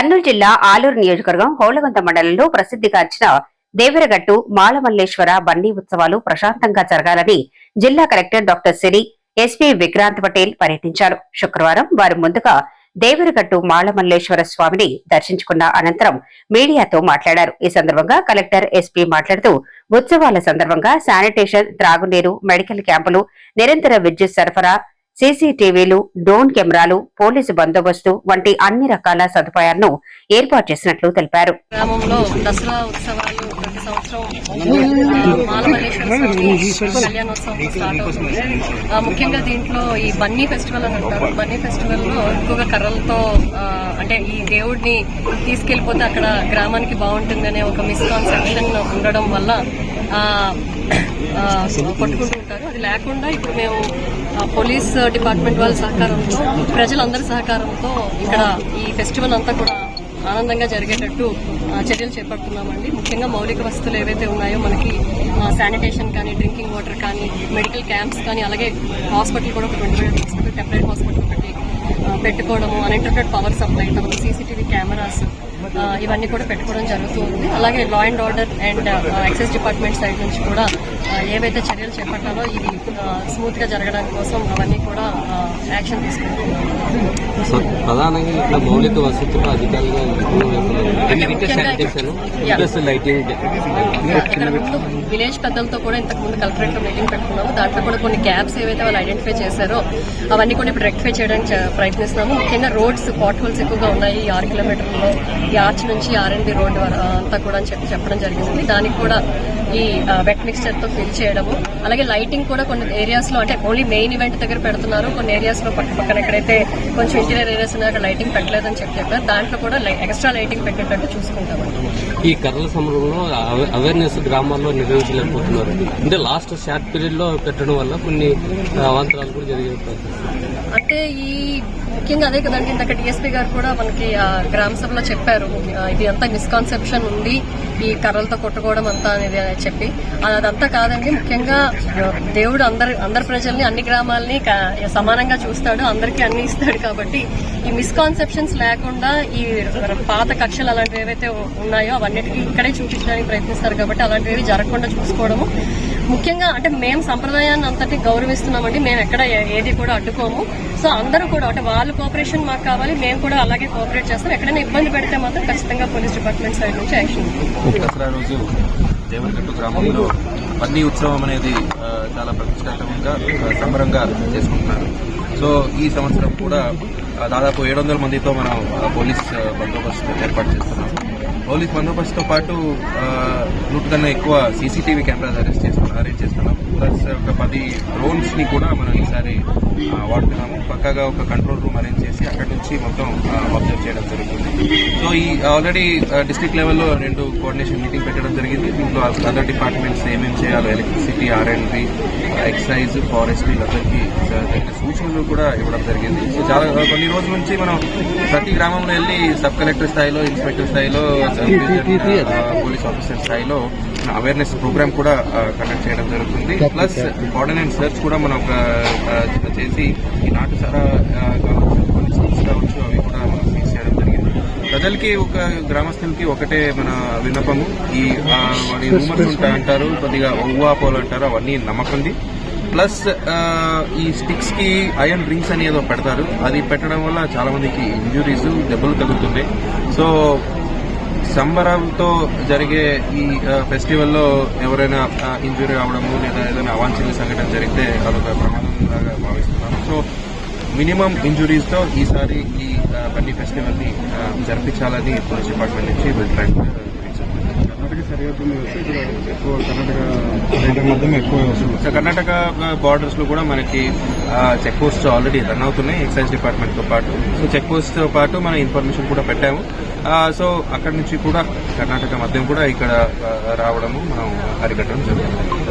కర్నూలు జిల్లా ఆలూరు నియోజకవర్గం హోళగుంత మండలంలో ప్రసిద్ధిగాంచిన దేవరగట్టు మాలమల్లేశ్వర బండి ఉత్సవాలు ప్రశాంతంగా జరగాలని జిల్లా కలెక్టర్ డాక్టర్ సిరి ఎస్పీ విక్రాంత్ పటేల్ పర్యటించారు. శుక్రవారం వారు ముందుగా దేవరగట్టు మాలమల్లేశ్వర స్వామిని దర్శించుకున్న అనంతరం మీడియాతో మాట్లాడారు. ఈ సందర్భంగా కలెక్టర్ ఎస్పీ మాట్లాడుతూ ఉత్సవాల సందర్భంగా శానిటేషన్, త్రాగునీరు, మెడికల్ క్యాంపులు, నిరంతర విద్యుత్ సరఫరా, సీసీటీవీలు, డ్రోన్ కెమెరాలు, పోలీసు బందోబస్తు వంటి అన్ని రకాల సదుపాయాలను ఏర్పాటు చేసినట్లు తెలిపారు. గ్రామంలో దసరా ఉత్సవాలు ప్రతి సంవత్సరం మాలమల్లేశ్వర స్వామి కళ్యాణోత్సవం స్టార్ట్ అవుతుంది. ముఖ్యంగా దీంట్లో ఈ బన్నీ ఫెస్టివల్ అని అంటారు. బన్నీ ఫెస్టివల్ లో ఎక్కువగా కర్రలతో అంటే ఈ దేవుడిని తీసుకెళ్లిపోతే అక్కడ గ్రామానికి బాగుంటుందనే ఒక మిస్కాన్సెప్షన్ ఉండడం వల్ల కొట్టుకుంటూ ఉంటారు. అది లేకుండా ఇప్పుడు మేము పోలీస్ డిపార్ట్మెంట్ వాళ్ళ సహకారంతో, ప్రజలందరి సహకారంతో ఇక్కడ ఈ ఫెస్టివల్ అంతా కూడా ఆనందంగా జరిగేటట్టు చర్యలు చేపడుతున్నామండి. ముఖ్యంగా మౌలిక వసతులు ఏవైతే ఉన్నాయో మనకి శానిటేషన్ కానీ, డ్రింకింగ్ వాటర్ కానీ, మెడికల్ క్యాంప్స్ కానీ, అలాగే హాస్పిటల్ కూడా ఒక 20 బెడ్ హాస్పిటల్, టెంపరీ హాస్పిటల్ ఒకటి పెట్టుకోవడము, అన్ఇంటరప్టెడ్ పవర్ సప్లై, తర్వాత సీసీటీవీ కెమెరాస్ ఇవన్నీ కూడా పెట్టుకోవడం జరుగుతుంది. అలాగే law and order and excise department side నుంచి కూడా ఏవైతే చర్యలు చేపట్టాలో ఇది స్మూత్ గా జరగడానికి కోసం అవన్నీ కూడా యాక్షన్ తీసుకుంటున్నాం. ప్రధానంగా ఇట్లా మౌలిక వసతులు అధికారులుగా విలేజ్ పెద్దలతో కూడా ఇంతకు ముందు కలెక్టరేట్ లో మీటింగ్ పెట్టుకున్నాము. దాంట్లో కూడా కొన్ని గ్యాప్స్ ఏవైతే వాళ్ళు ఐడెంటిఫై చేశారో అవన్నీ కూడా ఇప్పుడు రెక్టిఫై చేయడానికి ప్రయత్నిస్తున్నాము. ముఖ్యంగా రోడ్స్ పాట్ హోల్స్ ఎక్కువగా ఉన్నాయి. 6 కిలోమీటర్లలో ఈ ఆర్చ్ నుంచి ఆర్ఎండ్బి రోడ్డు అంతా కూడా అని చెప్పడం జరిగింది. దానికి కూడా ఈ వెట్ మిక్స్చర్ తో ఫిల్ చేయడము, అలాగే లైటింగ్ కూడా కొన్ని ఏరియాస్ లో, అంటే ఓన్లీ మెయిన్ ఈవెంట్ దగ్గర పెడుతున్నారు, కొన్ని ఏరియాస్ లో పక్కన ఎక్కడైతే కొంచెం ఇంటీరియర్ ఏరియాస్ ఉన్నాయో అక్కడ లైటింగ్ పెట్టలేదని చెప్పారు. దాంట్లో కూడా ఎక్స్ట్రా లైటింగ్ పెట్టేటట్టు చూసుకుంటామండి. ఈ కర్రల సమరంలో అవేర్నెస్ గ్రామాల్లో నిర్వహించలేకపోతున్నారు. అంటే లాస్ట్ షార్ట్ పీరియడ్ లో పెట్టడం వల్ల కొన్ని అవాంతరాలు కూడా జరిగే. అంటే ఈ ముఖ్యంగా అదే కదండి, ఇందాక డిఎస్పీ గారు కూడా మనకి గ్రామ సభలో చెప్పారు, ఇది అంతా మిస్కాన్సెప్షన్ ఉంది ఈ కర్రలతో కొట్టుకోవడం అంతా అనేది చెప్పి. అదంతా కాదండి. ముఖ్యంగా దేవుడు అందరి ప్రజల్ని, అన్ని గ్రామాలని సమానంగా చూస్తాడు, అందరికీ అన్ని ఇస్తాడు. కాబట్టి ఈ మిస్కాన్సెప్షన్స్ లేకుండా ఈ పాత కక్షలు అలాంటివి ఏవైతే ఉన్నాయో అవన్నిటికీ ఇక్కడే చూపించడానికి ప్రయత్నిస్తారు. కాబట్టి అలాంటివి జరగకుండా చూసుకోవడము ముఖ్యంగా. అంటే మేము సంప్రదాయాన్ని అంతటి గౌరవిస్తున్నామండి, మేము ఎక్కడ ఏది కూడా అడ్డుకోము. సో అందరూ కూడా, అంటే వాళ్ళ కోఆపరేషన్ మాకు కావాలి, మేము కూడా అలాగే కోఆపరేట్ చేస్తాం. ఎక్కడైనా ఇబ్బంది పెడితే మాత్రం ఖచ్చితంగా పోలీస్ డిపార్ట్మెంట్ సైడ్ నుంచి యాక్షన్. దసరా రోజు దేవరగట్టు గ్రామంలో బన్నీ ఉత్సవం అనేది చాలా ప్రతిష్టాత్మకంగా సంబరంగా చేసుకుంటున్నారు. సో ఈ సంవత్సరం కూడా దాదాపు 700 మందితో మనం పోలీస్ బందోబస్తు ఏర్పాటు చేస్తున్నాం. పోలీస్ బందోబస్తుతో పాటు 100 కన్నా ఎక్కువ సీసీటీవీ కెమెరాస్ అరేంజ్ చేస్తున్నాం. ప్లస్ ఒక 10 డ్రోన్స్ ని కూడా మనం ఈసారి వాడుతున్నాము. పక్కాగా ఒక కంట్రోల్ రూమ్ అరేంజ్ చేసి అక్కడి నుంచి మొత్తం అబ్జర్వ్ చేయడం జరుగుతుంది. సో ఈ ఆల్రెడీ డిస్ట్రిక్ట్ లెవెల్లో 2 కోఆర్డినేషన్ మీటింగ్ పెట్టడం జరిగింది. దీంట్లో అదర్ డిపార్ట్మెంట్స్ ఏమేమి చేయాలో, ఎలక్ట్రిసిటీ, ఆర్ఎండ్బి, ఎక్సైజ్, ఫారెస్ట్ వీళ్ళందరికీ తగిన సూచనలు కూడా ఇవ్వడం జరిగింది. సో చాలా కొన్ని రోజుల నుంచి మనం ప్రతి గ్రామంలో వెళ్ళి సబ్ కలెక్టర్ స్థాయిలో, ఇన్స్పెక్టర్ స్థాయిలో, పోలీస్ ఆఫీసర్ స్థాయిలో అవేర్నెస్ ప్రోగ్రామ్ కూడా కండక్ట్ చేయడం జరుగుతుంది. ప్లస్ ఆర్డినెన్స్ సెర్చ్ కూడా మనం చేసి ఈ నాటు సారా కావచ్చు, కొన్ని స్కూల్స్ కావచ్చు, అవి కూడా మనం సీజ్ చేయడం జరిగింది. ప్రజలకి, ఒక గ్రామస్తులకి ఒకటే మన విన్నపము, ఈ రూమర్స్ ఉంటాయంటారు, కొద్దిగా ఊహాపోలు అంటారు, అవన్నీ నమ్మకండి. ప్లస్ ఈ స్టిక్స్ కి ఐరన్ రింగ్స్ అని ఏదో పెడతారు, అది పెట్టడం వల్ల చాలా మందికి ఇంజురీస్, దెబ్బలు తగులుతున్నాయి. సో సంబరంతో జరిగే ఈ ఫెస్టివల్లో ఎవరైనా ఇంజురీ అవడము లేదా ఏదైనా అవాంఛనీయ సంఘటన జరిగితే అదొక ప్రమాదంలాగా భావిస్తున్నాను. సో మినిమం ఇంజురీస్తో ఈసారి ఈ బన్నీ ఫెస్టివల్ ని జరిపించాలని పోలీస్ డిపార్ట్మెంట్ నుంచి కర్ణాటక బార్డర్స్ లో కూడా మనకి చెక్ పోస్ట్ ఆల్రెడీ రన్ అవుతున్నాయి ఎక్సైజ్ డిపార్ట్మెంట్ తో పాటు. సో చెక్ పోస్ట్ తో పాటు మనం ఇన్ఫర్మేషన్ కూడా పెట్టాము. సో అక్కడి నుంచి కూడా కర్ణాటక మద్యం కూడా ఇక్కడ రావడము మనం అరికట్టడం జరుగుతుంది.